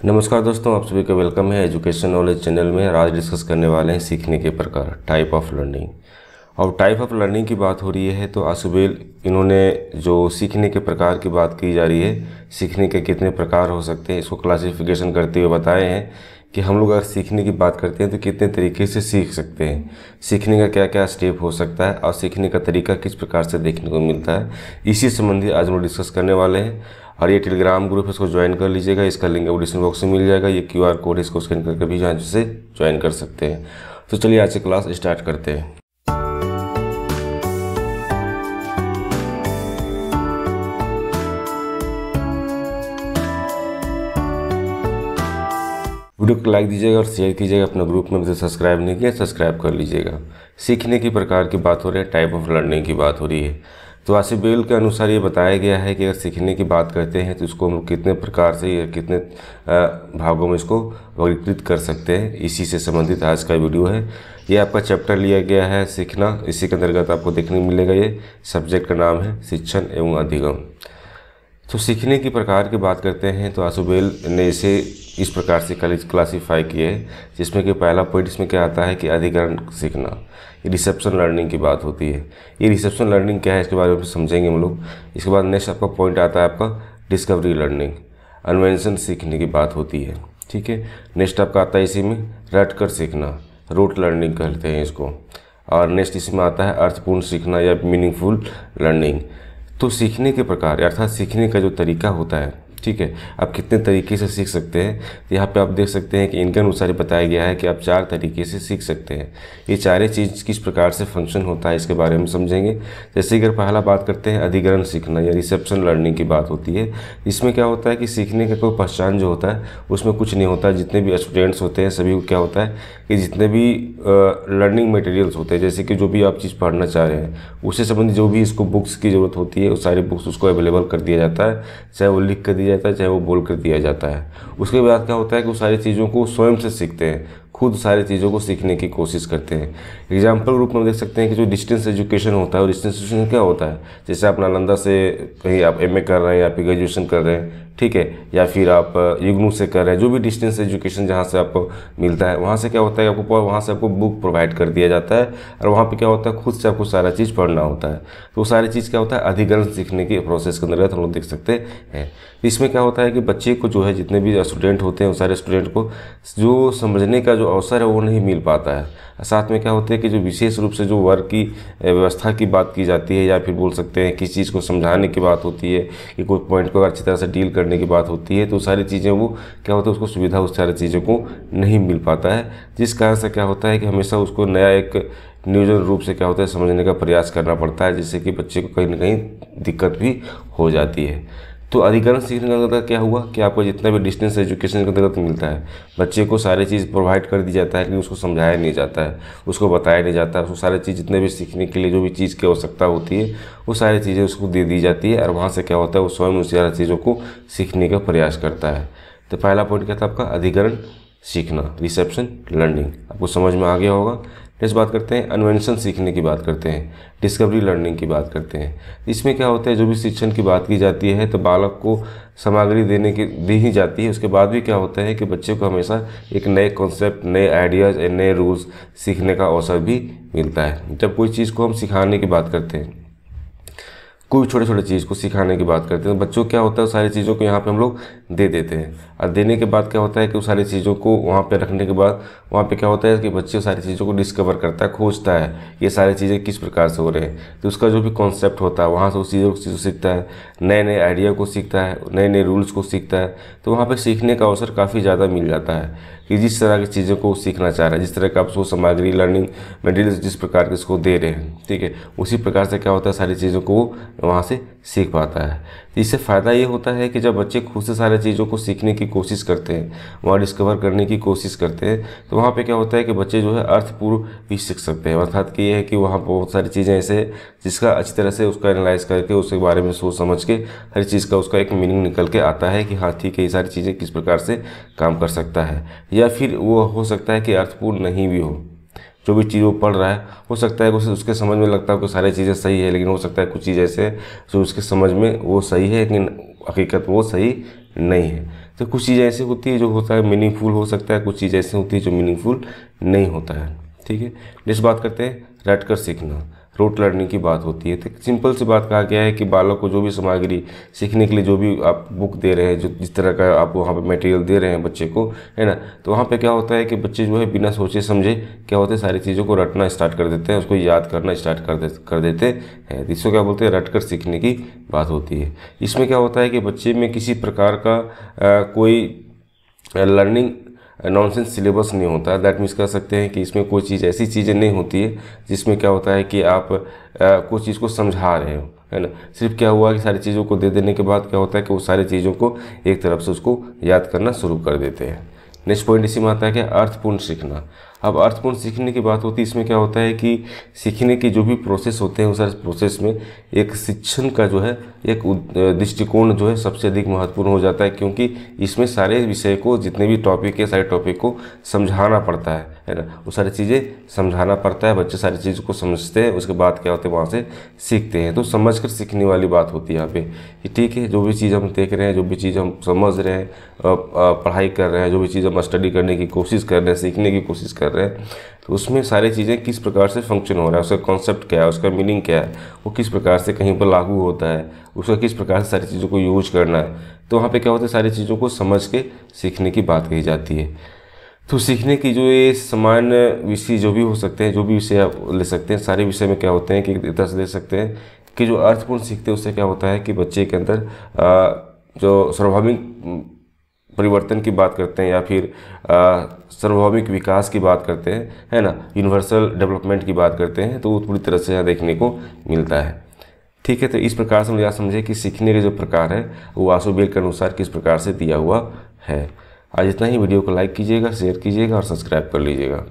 नमस्कार दोस्तों, आप सभी का वेलकम है एजुकेशन नॉलेज चैनल में। आज डिस्कस करने वाले हैं सीखने के प्रकार, टाइप ऑफ लर्निंग। और टाइप ऑफ लर्निंग की बात हो रही है तो आशुबेल इन्होंने जो सीखने के प्रकार की बात की जा रही है, सीखने के कितने प्रकार हो सकते हैं, इसको क्लासिफिकेशन करते हुए बताए हैं कि हम लोग अगर सीखने की बात करते हैं तो कितने तरीके से सीख सकते हैं, सीखने का क्या क्या स्टेप हो सकता है और सीखने का तरीका किस प्रकार से देखने को मिलता है। इसी संबंधी आज हम डिस्कस करने वाले हैं। और ये टेलीग्राम ग्रुप है, इसको ज्वाइन कर लीजिएगा। इसका लिंक डिस्क्रिप्शन बॉक्स में मिल जाएगा। ये QR कोड, इसको स्कैन करके भी यहाँ से ज्वाइन कर सकते हैं। तो चलिए आज से क्लास स्टार्ट करते हैं। वीडियो को लाइक दीजिएगा और शेयर कीजिएगा अपने ग्रुप में। सब्सक्राइब नहीं किया, सब्सक्राइब कर लीजिएगा। सीखने की प्रकार की बात हो रही है, टाइप ऑफ लर्निंग की बात हो रही है। तो आशुबेल के अनुसार ये बताया गया है कि अगर सीखने की बात करते हैं तो इसको हम कितने प्रकार से या कितने भागों में इसको वर्गीकृत कर सकते हैं। इसी से संबंधित आज का वीडियो है। ये आपका चैप्टर लिया गया है सीखना। इसी के अंतर्गत आपको देखने को मिलेगा। ये सब्जेक्ट का नाम है शिक्षण एवं अधिगम। तो सीखने की प्रकार की बात करते हैं तो आशुबेल ने इसे इस प्रकार से क्लासीफाई किए है, जिसमें कि पहला पॉइंट इसमें क्या आता है कि अधिकरण सीखना, ये रिसेप्शन लर्निंग की बात होती है। ये रिसेप्शन लर्निंग क्या है इसके बारे में समझेंगे हम लोग। इसके बाद नेक्स्ट आपका पॉइंट आता है आपका डिस्कवरी लर्निंग, अन्वेषण सीखने की बात होती है। ठीक है। नेक्स्ट आपका आता है इसी में रट कर सीखना, रूट लर्निंग कहते हैं इसको। और नेक्स्ट इसमें आता है अर्थपूर्ण सीखना या मीनिंगफुल लर्निंग। तो सीखने के प्रकार अर्थात सीखने का जो तरीका होता है, ठीक है, आप कितने तरीके से सीख सकते हैं। तो यहाँ पे आप देख सकते हैं कि इनके अनुसार बताया गया है कि आप 4 तरीके से सीख सकते हैं। ये चारे चीज़ किस प्रकार से फंक्शन होता है इसके बारे में समझेंगे। जैसे अगर पहला बात करते हैं अधिकरण सीखना या रिसेप्शन लर्निंग की बात होती है। इसमें क्या होता है कि सीखने का कोई पहचान जो होता है उसमें कुछ नहीं होता। जितने भी स्टूडेंट्स होते हैं सभी को क्या होता है कि जितने भी लर्निंग मटेरियल्स होते हैं, जैसे कि जो भी आप चीज़ पढ़ना चाह रहे हैं उससे संबंधित जो भी इसको बुक्स की ज़रूरत होती है वो सारी बुक्स उसको अवेलेबल कर दिया जाता है, चाहे वो लिख कर दिया जाता है चाहे वो बोल कर दिया जाता है। उसके बाद क्या होता है कि वो सारी चीज़ों को स्वयं से सीखते हैं, खुद सारी चीज़ों को सीखने की कोशिश करते हैं। एग्जाम्पल रूप में देख सकते हैं कि जो डिस्टेंस एजुकेशन होता है, और डिस्टेंस एजुकेशन क्या होता है, जैसे आप नालंदा से कहीं आप MA कर रहे हैं या फिर ग्रेजुएशन कर रहे हैं, ठीक है, या फिर आप इग्नू से कर रहे हैं, जो भी डिस्टेंस एजुकेशन जहाँ से आपको मिलता है वहाँ से क्या होता है आपको वहाँ से आपको बुक प्रोवाइड कर दिया जाता है और वहाँ पे क्या होता है खुद से आपको सारा चीज़ पढ़ना होता है। तो वो सारी चीज़ क्या होता है अधिकरण सीखने के प्रोसेस के अंतर्गत हम लोग देख सकते हैं। इसमें क्या होता है कि बच्चे को जो है जितने भी स्टूडेंट होते हैं उस सारे स्टूडेंट को जो समझने का जो अवसर है वो नहीं मिल पाता है। साथ में क्या होता है कि जो विशेष रूप से जो वर्ग की व्यवस्था की बात की जाती है या फिर बोल सकते हैं किसी चीज़ को समझाने की बात होती है कि कोई पॉइंट को अच्छी तरह से डील करने की बात होती है, तो सारी चीज़ें वो क्या होता है उसको सुविधा उस सारी चीज़ों को नहीं मिल पाता है। जिस कारण से क्या होता है कि हमेशा उसको नया एक नियोजन रूप से क्या होता है समझने का प्रयास करना पड़ता है, जिससे कि बच्चे को कहीं ना कहीं दिक्कत भी हो जाती है। तो अधिकरण सीखने का अंतर्गत क्या हुआ कि आपको जितना भी डिस्टेंस एजुकेशन के अंतर्गत मिलता है बच्चे को सारी चीज़ प्रोवाइड कर दी जाता है, लेकिन उसको समझाया नहीं जाता है, उसको बताया नहीं जाता है। उसको सारी चीज़ जितने भी सीखने के लिए जो भी चीज़ की आवश्यकता होती है वो सारी चीज़ें उसको दे दी जाती है और वहाँ से क्या होता है वो स्वयं उस सारी चीज़ों को सीखने का प्रयास करता है। तो पहला पॉइंट क्या था आपका अधिकरण सीखना, रिसेप्शन लर्निंग, आपको समझ में आ गया होगा। नेक्स्ट बात करते हैं अन्वेषण सीखने की बात करते हैं, डिस्कवरी लर्निंग की बात करते हैं। इसमें क्या होता है जो भी शिक्षण की बात की जाती है तो बालक को सामग्री दी ही जाती है। उसके बाद भी क्या होता है कि बच्चे को हमेशा एक नए कॉन्सेप्ट, नए आइडियाज़, नए रूल्स सीखने का अवसर भी मिलता है। जब कोई चीज़ को हम सिखाने की बात करते हैं, कोई छोटे छोटे चीज़ को सिखाने की बात करते हैं तो बच्चों क्या होता है सारी चीज़ों को यहाँ पे हम लोग दे देते हैं। और देने के बाद क्या होता है कि वो सारी चीज़ों को वहाँ पे रखने के बाद वहाँ पे क्या होता है कि बच्चे सारी चीज़ों को डिस्कवर करता है, खोजता है ये सारी चीज़ें किस प्रकार से हो रहे हैं। तो उसका जो भी कॉन्सेप्ट होता है वहाँ से उस चीज़ों को सीखता है, नए नए आइडिया को सीखता है, नए नए रूल्स को सीखता है। तो वहाँ पर सीखने का अवसर काफ़ी ज़्यादा मिल जाता है कि जिस तरह की चीज़ों को सीखना चाह रहा है, जिस तरह का आप उसको सामग्री लर्निंग मटेरियल्स जिस प्रकार के इसको दे रहे हैं, ठीक है, उसी प्रकार से क्या होता है सारी चीज़ों को वहाँ से सीख पाता है। इससे फ़ायदा ये होता है कि जब बच्चे खुद से सारी चीज़ों को सीखने की कोशिश करते हैं, वहाँ डिस्कवर करने की कोशिश करते हैं, तो वहाँ पे क्या होता है कि बच्चे जो है अर्थपूर्ण भी सीख सकते हैं। अर्थात कि ये है कि वहाँ बहुत सारी चीज़ें ऐसे है जिसका अच्छी तरह से उसका एनालाइज करके उसके बारे में सोच समझ के हर चीज़ का उसका एक मीनिंग निकल के आता है कि हाँ ठीक है ये सारी चीज़ें किस प्रकार से काम कर सकता है। या फिर वो हो सकता है कि अर्थपूर्ण नहीं भी हो, जो भी चीज़ वो पढ़ रहा है हो सकता है उसके समझ में लगता है कि सारी चीज़ें सही है, लेकिन हो सकता है कुछ चीज़ ऐसे जो उसके समझ में वो सही है लेकिन हकीकत वो सही नहीं है। तो कुछ चीज़ें ऐसी होती है जो होता है मीनिंगफुल हो सकता है, कुछ चीज़ ऐसी होती है जो मीनिंगफुल नहीं होता है। ठीक है, नेक्स्ट बात करते हैं रट कर सीखना, रोट लर्निंग की बात होती है। तो सिंपल सी बात कहा गया है कि बालक को जो भी सामग्री सीखने के लिए जो भी आप बुक दे रहे हैं, जो जिस तरह का आप वहाँ पे मटेरियल दे रहे हैं बच्चे को, है ना, तो वहाँ पे क्या होता है कि बच्चे जो है बिना सोचे समझे क्या होते हैं सारी चीज़ों को रटना स्टार्ट कर देते हैं, उसको याद करना स्टार्ट कर देते हैं। इसको क्या बोलते हैं, रट कर सीखने की बात होती है। इसमें क्या होता है कि बच्चे में किसी प्रकार का कोई लर्निंग नॉनसेंस सिलेबस नहीं होता। दैट मीन्स कह सकते हैं कि इसमें कोई चीज़ ऐसी चीज़ें नहीं होती है जिसमें क्या होता है कि आप कोई चीज़ को समझा रहे हो, है ना। सिर्फ क्या हुआ कि सारी चीज़ों को दे देने के बाद क्या होता है कि वो सारी चीज़ों को एक तरफ से उसको याद करना शुरू कर देते हैं। नेक्स्ट पॉइंट इसी में आता है कि अर्थपूर्ण सीखना। अब अर्थपूर्ण सीखने की बात होती है, इसमें क्या होता है कि सीखने के जो भी प्रोसेस होते हैं उस सारे प्रोसेस में एक शिक्षण का जो है एक दृष्टिकोण जो है सबसे अधिक महत्वपूर्ण हो जाता है, क्योंकि इसमें सारे विषय को, जितने भी टॉपिक है, सारे टॉपिक को समझाना पड़ता है ना। वो सारी चीज़ें समझाना पड़ता है, बच्चे सारी चीज़ों को समझते हैं, उसके बाद क्या होते हैं वहाँ से सीखते हैं। तो समझ कर सीखने वाली बात होती है यहाँ पे कि ठीक है, जो भी चीज़ हम देख रहे हैं, जो भी चीज़ हम समझ रहे हैं, पढ़ाई कर रहे हैं, जो भी चीज़ हम स्टडी करने की कोशिश कर रहे हैं, सीखने की कोशिश कर रहे हैं, तो उसमें सारी चीज़ें किस प्रकार से फंक्शन हो रहा है, उसका कॉन्सेप्ट क्या है, उसका मीनिंग क्या है, वो किस प्रकार से कहीं पर लागू होता है, उसका किस प्रकार से सारी चीज़ों को यूज करना है। तो वहाँ पे क्या होता है, सारी चीज़ों को समझ के सीखने की बात कही जाती है। तो सीखने की जो ये सामान्य विषय जो भी हो सकते हैं, जो भी विषय आप ले सकते हैं, सारे विषय में क्या होते हैं कि एक तरह से ले सकते हैं कि जो अर्थपूर्ण सीखते हैं उससे क्या होता है कि बच्चे के अंदर जो स्वाभाविक परिवर्तन की बात करते हैं या फिर सार्वभौमिक विकास की बात करते हैं, है ना, यूनिवर्सल डेवलपमेंट की बात करते हैं, तो वो पूरी तरह से यहाँ देखने को मिलता है। ठीक है, तो इस प्रकार से हम यह समझे कि सीखने के जो प्रकार है वो आशु बेल के अनुसार किस प्रकार से दिया हुआ है। आज इतना ही। वीडियो को लाइक कीजिएगा, शेयर कीजिएगा और सब्सक्राइब कर लीजिएगा।